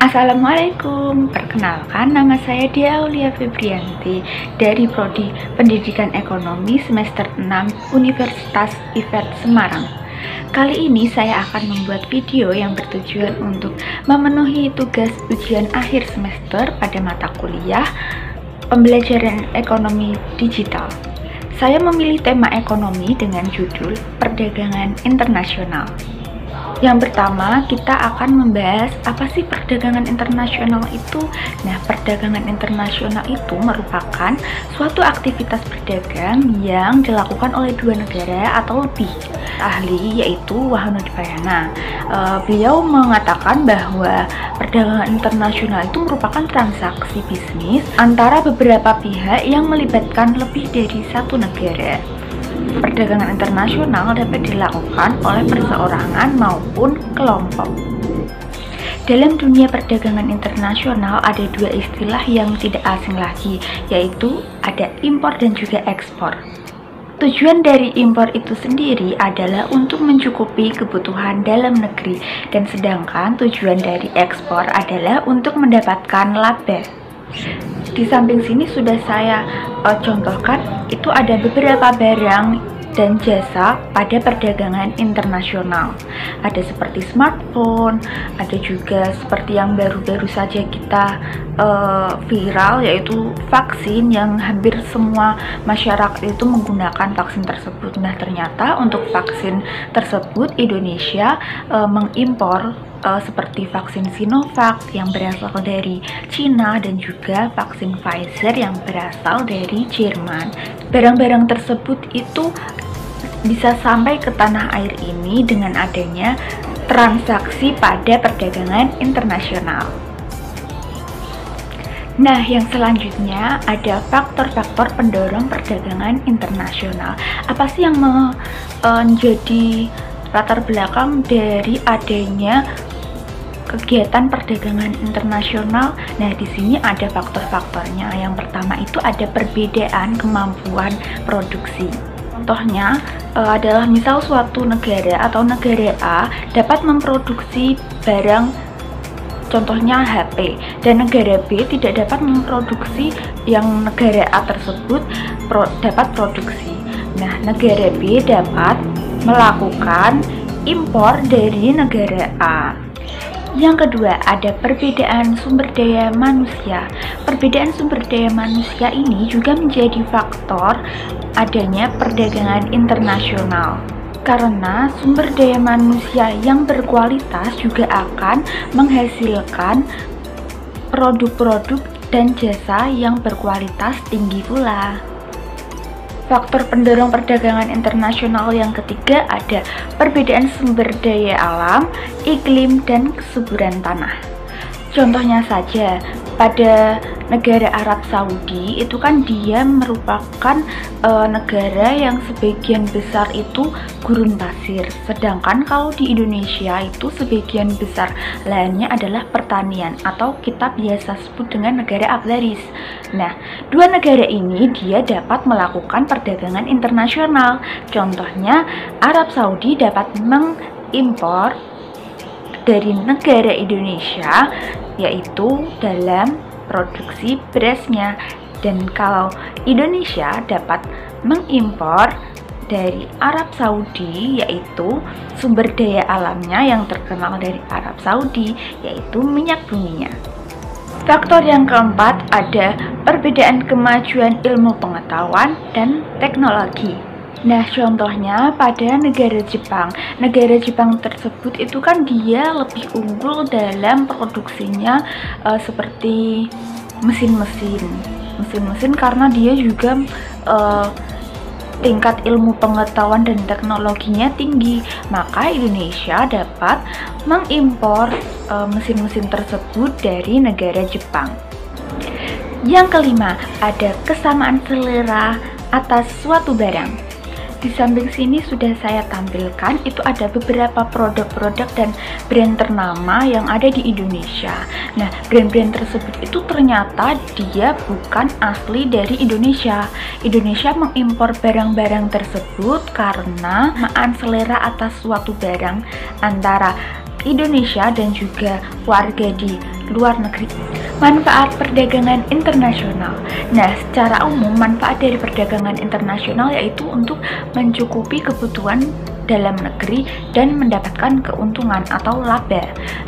Assalamualaikum, perkenalkan nama saya Dia Aulia Febrianti dari Prodi Pendidikan Ekonomi semester 6 Universitas IFET Semarang. Kali ini saya akan membuat video yang bertujuan untuk memenuhi tugas ujian akhir semester pada mata kuliah Pembelajaran Ekonomi Digital. Saya memilih tema ekonomi dengan judul Perdagangan Internasional. Yang pertama, kita akan membahas apa sih perdagangan internasional itu. Nah, perdagangan internasional itu merupakan suatu aktivitas berdagang yang dilakukan oleh dua negara atau lebih. Ahli yaitu Wahanudipayana. Beliau mengatakan bahwa perdagangan internasional itu merupakan transaksi bisnis antara beberapa pihak yang melibatkan lebih dari satu negara. Perdagangan internasional dapat dilakukan oleh perseorangan maupun kelompok. Dalam dunia perdagangan internasional ada dua istilah yang tidak asing lagi, yaitu ada impor dan juga ekspor. Tujuan dari impor itu sendiri adalah untuk mencukupi kebutuhan dalam negeri, dan sedangkan tujuan dari ekspor adalah untuk mendapatkan laba. Di samping sini sudah saya contohkan, itu ada beberapa barang dan jasa pada perdagangan internasional. Ada seperti smartphone, ada juga seperti yang baru-baru saja kita viral, yaitu vaksin, yang hampir semua masyarakat itu menggunakan vaksin tersebut. Nah, ternyata untuk vaksin tersebut Indonesia mengimpor seperti vaksin Sinovac yang berasal dari Cina dan juga vaksin Pfizer yang berasal dari Jerman. Barang-barang tersebut itu bisa sampai ke tanah air ini dengan adanya transaksi pada perdagangan internasional. Nah, yang selanjutnya ada faktor-faktor pendorong perdagangan internasional. Apa sih yang menjadi latar belakang dari adanya kegiatan perdagangan internasional? Nah, di sini ada faktor-faktornya. Yang pertama itu ada perbedaan kemampuan produksi. Contohnya adalah misal suatu negara atau negara A dapat memproduksi barang, contohnya HP, dan negara B tidak dapat memproduksi yang negara A tersebut dapat produksi. Nah, negara B dapat melakukan impor dari negara A. Yang kedua, ada perbedaan sumber daya manusia. Perbedaan sumber daya manusia ini juga menjadi faktor adanya perdagangan internasional. Karena sumber daya manusia yang berkualitas juga akan menghasilkan produk-produk dan jasa yang berkualitas tinggi pula. Faktor pendorong perdagangan internasional yang ketiga ada perbedaan sumber daya alam, iklim, dan kesuburan tanah. Contohnya saja, pada negara Arab Saudi itu kan dia merupakan negara yang sebagian besar itu gurun pasir, sedangkan kalau di Indonesia itu sebagian besar lainnya adalah pertanian atau kita biasa sebut dengan negara agraris. Nah, dua negara ini dia dapat melakukan perdagangan internasional. Contohnya, Arab Saudi dapat mengimpor dari negara Indonesia, yaitu dalam produksi berasnya, dan kalau Indonesia dapat mengimpor dari Arab Saudi, yaitu sumber daya alamnya yang terkenal dari Arab Saudi, yaitu minyak buminya. Faktor yang keempat ada perbedaan kemajuan ilmu pengetahuan dan teknologi. Nah, contohnya pada negara Jepang. Negara Jepang tersebut itu kan dia lebih unggul dalam produksinya seperti mesin-mesin karena dia juga tingkat ilmu pengetahuan dan teknologinya tinggi. Maka Indonesia dapat mengimpor mesin-mesin tersebut dari negara Jepang. Yang kelima, ada kesamaan selera atas suatu barang. Di samping sini sudah saya tampilkan, itu ada beberapa produk-produk dan brand ternama yang ada di Indonesia. Nah, brand-brand tersebut itu ternyata dia bukan asli dari Indonesia. Indonesia mengimpor barang-barang tersebut karena kesamaan selera atas suatu barang antara Indonesia dan juga warga di luar negeri. Manfaat perdagangan internasional. Nah, secara umum manfaat dari perdagangan internasional yaitu untuk mencukupi kebutuhan dalam negeri dan mendapatkan keuntungan atau laba.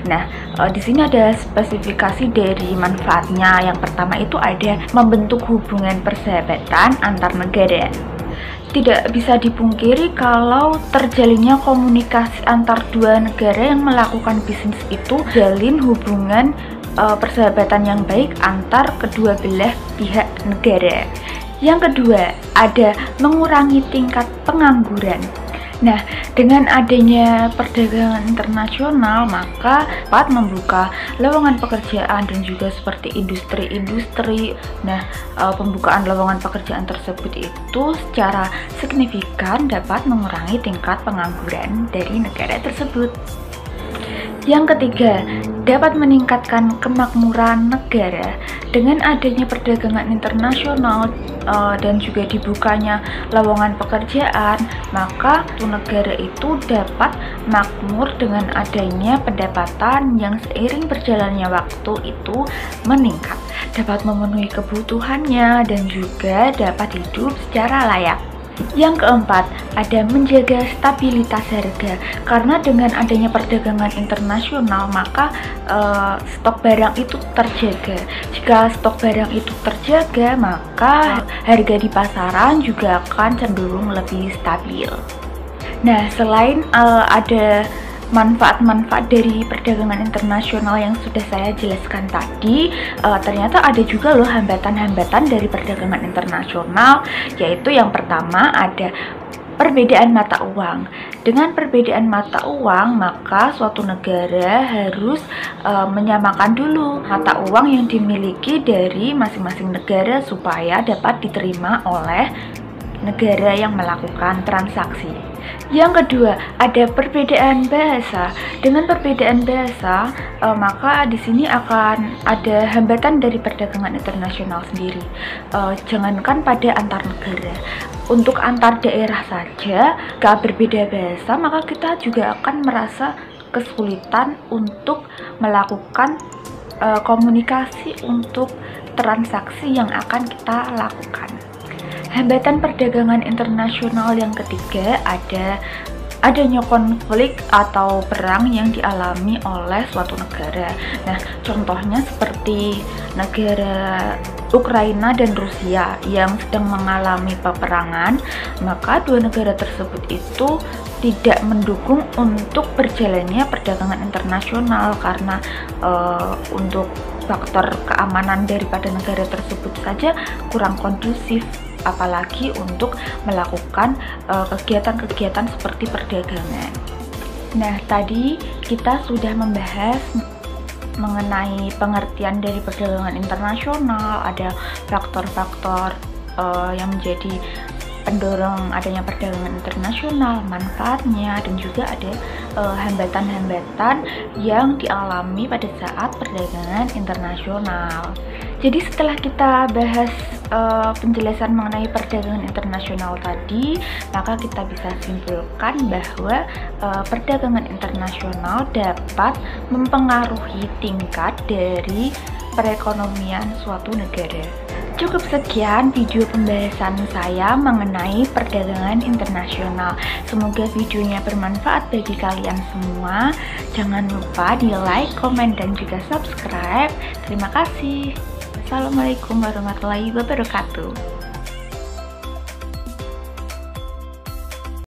Nah, di sini ada spesifikasi dari manfaatnya. Yang pertama itu ada membentuk hubungan persahabatan antar negara. Tidak bisa dipungkiri kalau terjalinnya komunikasi antar dua negara yang melakukan bisnis itu jalin hubungan persahabatan yang baik antar kedua belah pihak negara. Yang kedua, ada mengurangi tingkat pengangguran. Nah, dengan adanya perdagangan internasional, maka dapat membuka lowongan pekerjaan dan juga seperti industri-industri. Nah, pembukaan lowongan pekerjaan tersebut itu secara signifikan dapat mengurangi tingkat pengangguran dari negara tersebut. Yang ketiga, dapat meningkatkan kemakmuran negara. Dengan adanya perdagangan internasional dan juga dibukanya lowongan pekerjaan, maka negara itu dapat makmur dengan adanya pendapatan yang seiring berjalannya waktu itu meningkat, dapat memenuhi kebutuhannya dan juga dapat hidup secara layak. Yang keempat, ada menjaga stabilitas harga. Karena dengan adanya perdagangan internasional, maka stok barang itu terjaga. Jika stok barang itu terjaga, maka harga di pasaran juga akan cenderung lebih stabil. Nah, selain ada manfaat-manfaat dari perdagangan internasional yang sudah saya jelaskan tadi, ternyata ada juga loh hambatan-hambatan dari perdagangan internasional, yaitu yang pertama ada perbedaan mata uang. Dengan perbedaan mata uang, maka suatu negara harus menyamakan dulu mata uang yang dimiliki dari masing-masing negara supaya dapat diterima oleh negara yang melakukan transaksi. Yang kedua, ada perbedaan bahasa. Dengan perbedaan bahasa, maka di sini akan ada hambatan dari perdagangan internasional sendiri. Jangankan pada antar negara, untuk antar daerah saja, jika berbeda bahasa, maka kita juga akan merasa kesulitan untuk melakukan komunikasi untuk transaksi yang akan kita lakukan. Hambatan perdagangan internasional yang ketiga adanya konflik atau perang yang dialami oleh suatu negara. Nah, contohnya seperti negara Ukraina dan Rusia yang sedang mengalami peperangan, maka dua negara tersebut itu tidak mendukung untuk berjalannya perdagangan internasional karena untuk faktor keamanan daripada negara tersebut saja kurang kondusif, apalagi untuk melakukan kegiatan-kegiatan seperti perdagangan. Nah, tadi kita sudah membahas mengenai pengertian dari perdagangan internasional, ada faktor-faktor yang menjadi pendorong adanya perdagangan internasional, manfaatnya, dan juga ada hambatan-hambatan yang dialami pada saat perdagangan internasional. Jadi setelah kita bahas penjelasan mengenai perdagangan internasional tadi, maka kita bisa simpulkan bahwa perdagangan internasional dapat mempengaruhi tingkat dari perekonomian suatu negara. Cukup sekian video pembahasan saya mengenai perdagangan internasional. Semoga videonya bermanfaat bagi kalian semua. Jangan lupa di like, komen, dan juga subscribe. Terima kasih. Assalamualaikum warahmatullahi wabarakatuh.